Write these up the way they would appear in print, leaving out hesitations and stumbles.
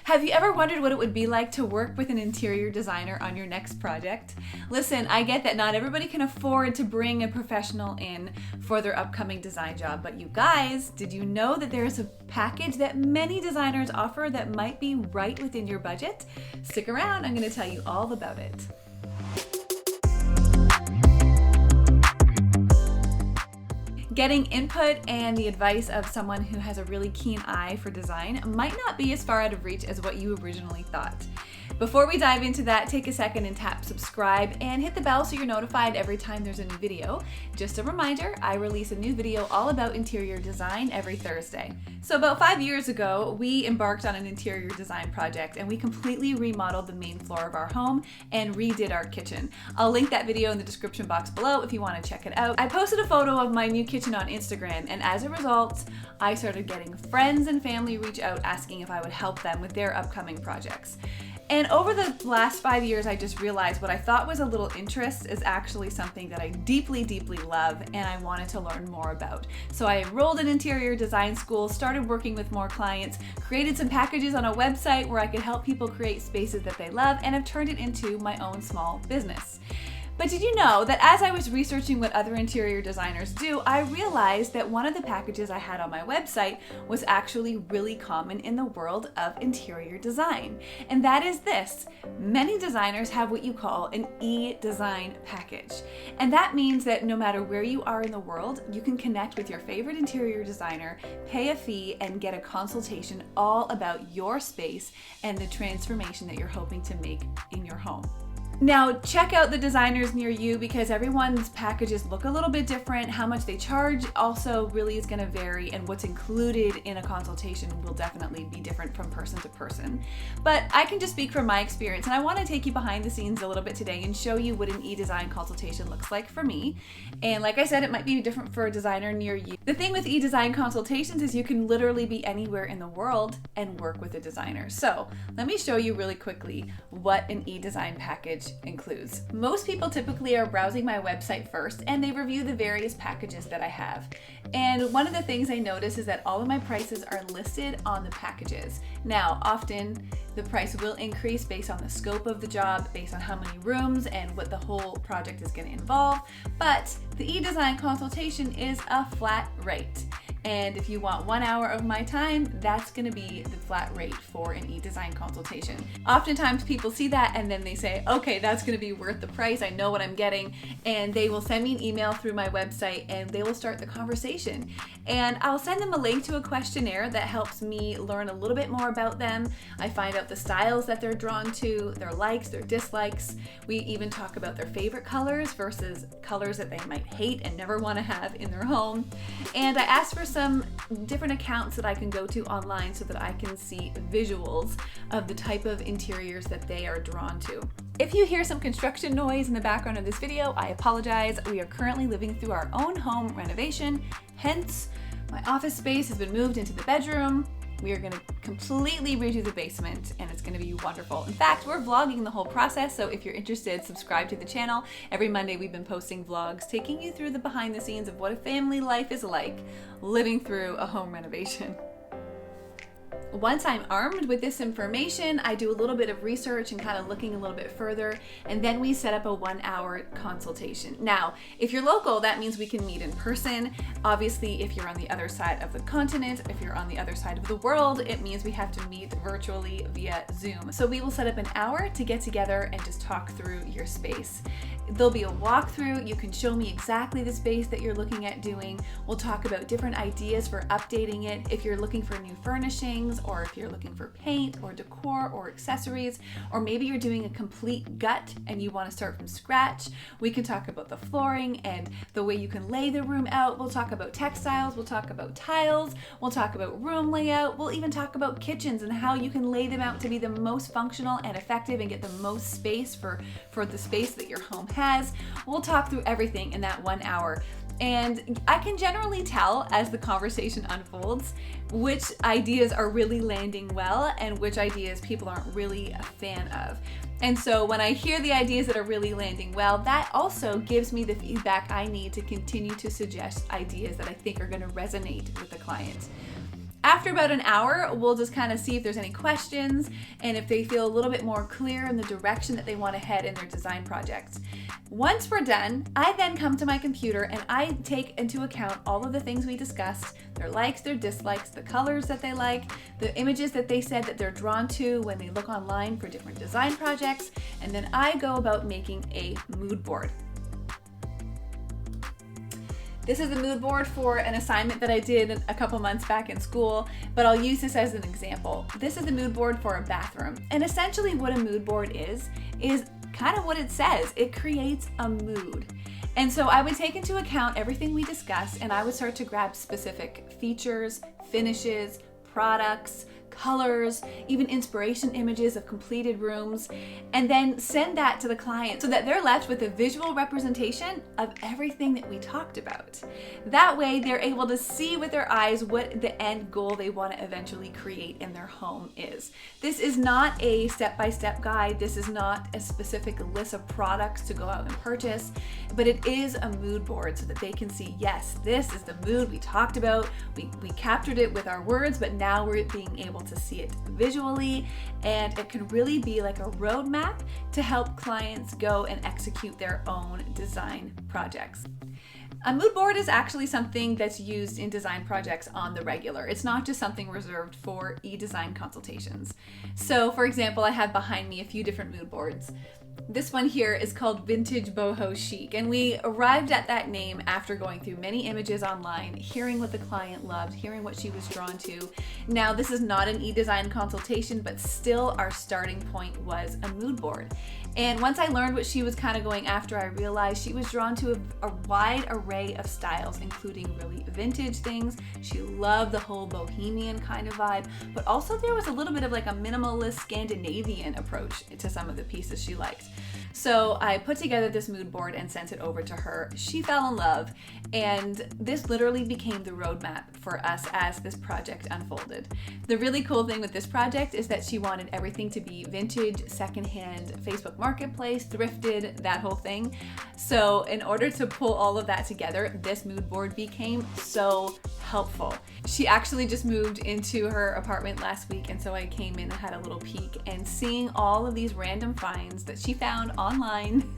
Have you ever wondered what it would be like to work with an interior designer on your next project? Listen, I get that not everybody can afford to bring a professional in for their upcoming design job, but you guys, did you know that there is a package that many designers offer that might be right within your budget? Stick around, I'm going to tell you all about it. Getting input and the advice of someone who has a really keen eye for design might not be as far out of reach as what you originally thought. Before we dive into that, take a second and tap subscribe and hit the bell so you're notified every time there's a new video. Just a reminder, I release a new video all about interior design every Thursday. So about 5 years ago, we embarked on an interior design project and we completely remodeled the main floor of our home and redid our kitchen. I'll link that video in the description box below if you want to check it out. I posted a photo of my new kitchen on Instagram, and as a result, I started getting friends and family reach out asking if I would help them with their upcoming projects. And over the last 5 years, I just realized what I thought was a little interest is actually something that I deeply, deeply love and I wanted to learn more about. So I enrolled in interior design school, started working with more clients, created some packages on a website where I could help people create spaces that they love, and have turned it into my own small business. But did you know that as I was researching what other interior designers do, I realized that one of the packages I had on my website was actually really common in the world of interior design. And that is this: many designers have what you call an EDesign package. And that means that no matter where you are in the world, you can connect with your favorite interior designer, pay a fee, and get a consultation all about your space and the transformation that you're hoping to make in your home. Now, check out the designers near you because everyone's packages look a little bit different. How much they charge also really is going to vary, and what's included in a consultation will definitely be different from person to person. But I can just speak from my experience, and I want to take you behind the scenes a little bit today and show you what an EDesign consultation looks like for me. And like I said, it might be different for a designer near you. The thing with EDesign consultations is you can literally be anywhere in the world and work with a designer. So let me show you really quickly what an EDesign package includes. Most people typically are browsing my website first and they review the various packages that I have. And one of the things I notice is that all of my prices are listed on the packages. Now, often the price will increase based on the scope of the job, based on how many rooms and what the whole project is going to involve, but the EDesign consultation is a flat rate. And if you want 1 hour of my time, that's going to be the flat rate for an EDesign consultation. Oftentimes people see that and then they say, okay, that's going to be worth the price. I know what I'm getting. And they will send me an email through my website and they will start the conversation. And I'll send them a link to a questionnaire that helps me learn a little bit more about them. I find out the styles that they're drawn to, their likes, their dislikes. We even talk about their favorite colors versus colors that they might hate and never want to have in their home. And I asked for some different accounts that I can go to online so that I can see visuals of the type of interiors that they are drawn to. If you hear some construction noise in the background of this video, I apologize. We are currently living through our own home renovation, hence my office space has been moved into the bedroom. We are going to completely redo the basement and it's going to be wonderful. In fact, we're vlogging the whole process, so if you're interested, subscribe to the channel. Every Monday we've been posting vlogs taking you through the behind the scenes of what a family life is like living through a home renovation. Once I'm armed with this information, I do a little bit of research and kind of looking a little bit further, and then we set up a 1 hour consultation. Now, if you're local, that means we can meet in person. Obviously, if you're on the other side of the continent, if you're on the other side of the world, it means we have to meet virtually via Zoom. So we will set up an hour to get together and just talk through your space. There'll be a walkthrough. You can show me exactly the space that you're looking at doing. We'll talk about different ideas for updating it. If you're looking for new furnishings, or if you're looking for paint or decor or accessories, or maybe you're doing a complete gut and you want to start from scratch, we can talk about the flooring and the way you can lay the room out. We'll talk about textiles, we'll talk about tiles, we'll talk about room layout, we'll even talk about kitchens and how you can lay them out to be the most functional and effective and get the most space for the space that your home has. We'll talk through everything in that 1 hour. And I can generally tell as the conversation unfolds which ideas are really landing well and which ideas people aren't really a fan of. And so when I hear the ideas that are really landing well, that also gives me the feedback I need to continue to suggest ideas that I think are going to resonate with the client. After about an hour, we'll just kind of see if there's any questions and if they feel a little bit more clear in the direction that they want to head in their design projects. Once we're done, I then come to my computer and I take into account all of the things we discussed, their likes, their dislikes, the colors that they like, the images that they said that they're drawn to when they look online for different design projects, and then I go about making a mood board. This is a mood board for an assignment that I did a couple months back in school, but I'll use this as an example. This is a mood board for a bathroom. And essentially what a mood board is kind of what it says. It creates a mood. And so I would take into account everything we discussed, and I would start to grab specific features, finishes, products, colors, even inspiration images of completed rooms, and then send that to the client so that they're left with a visual representation of everything that we talked about. That way they're able to see with their eyes what the end goal they want to eventually create in their home is. This is not a step-by-step guide. This is not a specific list of products to go out and purchase, but it is a mood board so that they can see, yes, this is the mood we talked about. We captured it with our words, but now we're being able to see it visually, and it can really be like a roadmap to help clients go and execute their own design projects. A mood board is actually something that's used in design projects on the regular. It's not just something reserved for EDesign consultations. So for example, I have behind me a few different mood boards. This one here is called Vintage Boho Chic, and we arrived at that name after going through many images online, hearing what the client loved, hearing what she was drawn to. Now, this is not an EDesign consultation, but still our starting point was a mood board. And once I learned what she was kind of going after, I realized she was drawn to a wide array of styles, including really vintage things. She loved the whole bohemian kind of vibe, but also there was a little bit of like a minimalist Scandinavian approach to some of the pieces she liked. So I put together this mood board and sent it over to her. She fell in love, and this literally became the roadmap for us as this project unfolded. The really cool thing with this project is that she wanted everything to be vintage, secondhand, Facebook Marketplace, thrifted, that whole thing. So in order to pull all of that together, this mood board became so helpful. She actually just moved into her apartment last week, and so I came in and had a little peek, and seeing all of these random finds that she found online.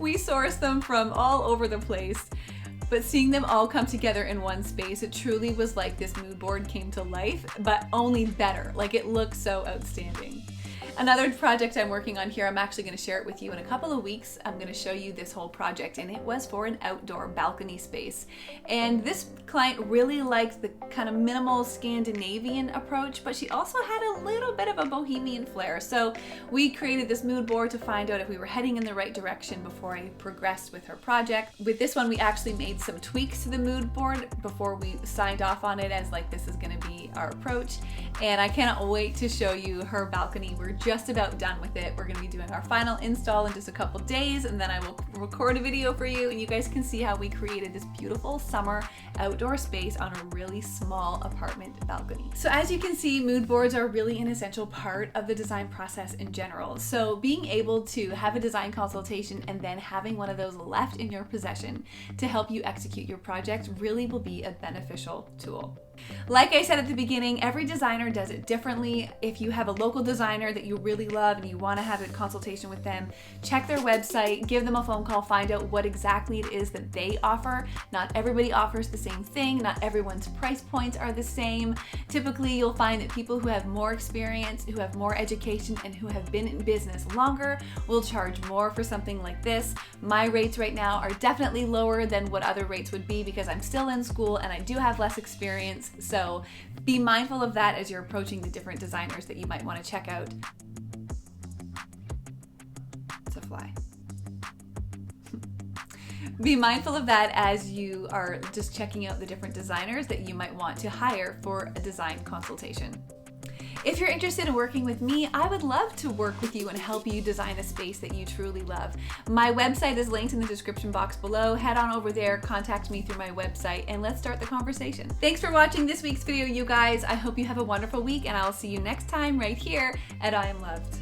We sourced them from all over the place, but seeing them all come together in one space, it truly was like this mood board came to life, but only better. Like, it looks so outstanding. Another project I'm working on here, I'm actually going to share it with you in a couple of weeks. I'm going to show you this whole project, and it was for an outdoor balcony space. And this client really liked the kind of minimal Scandinavian approach, but she also had a little bit of a bohemian flair. So we created this mood board to find out if we were heading in the right direction before I progressed with her project. With this one, we actually made some tweaks to the mood board before we signed off on it as like, this is going to be our approach. And I cannot wait to show you her balcony. We're just about done with it. We're going to be doing our final install in just a couple days, and then I will record a video for you and you guys can see how we created this beautiful summer outdoor space on a really small apartment balcony. So as you can see, mood boards are really an essential part of the design process in general. So being able to have a design consultation and then having one of those left in your possession to help you execute your project really will be a beneficial tool. Like I said at the beginning, every designer does it differently. If you have a local designer that you really love and you want to have a consultation with them, check their website, give them a phone call, find out what exactly it is that they offer. Not everybody offers the same thing. Not everyone's price points are the same. Typically, you'll find that people who have more experience, who have more education, and who have been in business longer will charge more for something like this. My rates right now are definitely lower than what other rates would be because I'm still in school and I do have less experience. So be mindful of that as you're approaching the different designers that you might want to check out. It's a fly. Be mindful of that as you are just checking out the different designers that you might want to hire for a design consultation. If you're interested in working with me, I would love to work with you and help you design a space that you truly love. My website is linked in the description box below. Head on over there, contact me through my website, and let's start the conversation. Thanks for watching this week's video, you guys. I hope you have a wonderful week, and I'll see you next time right here at I Am Loved.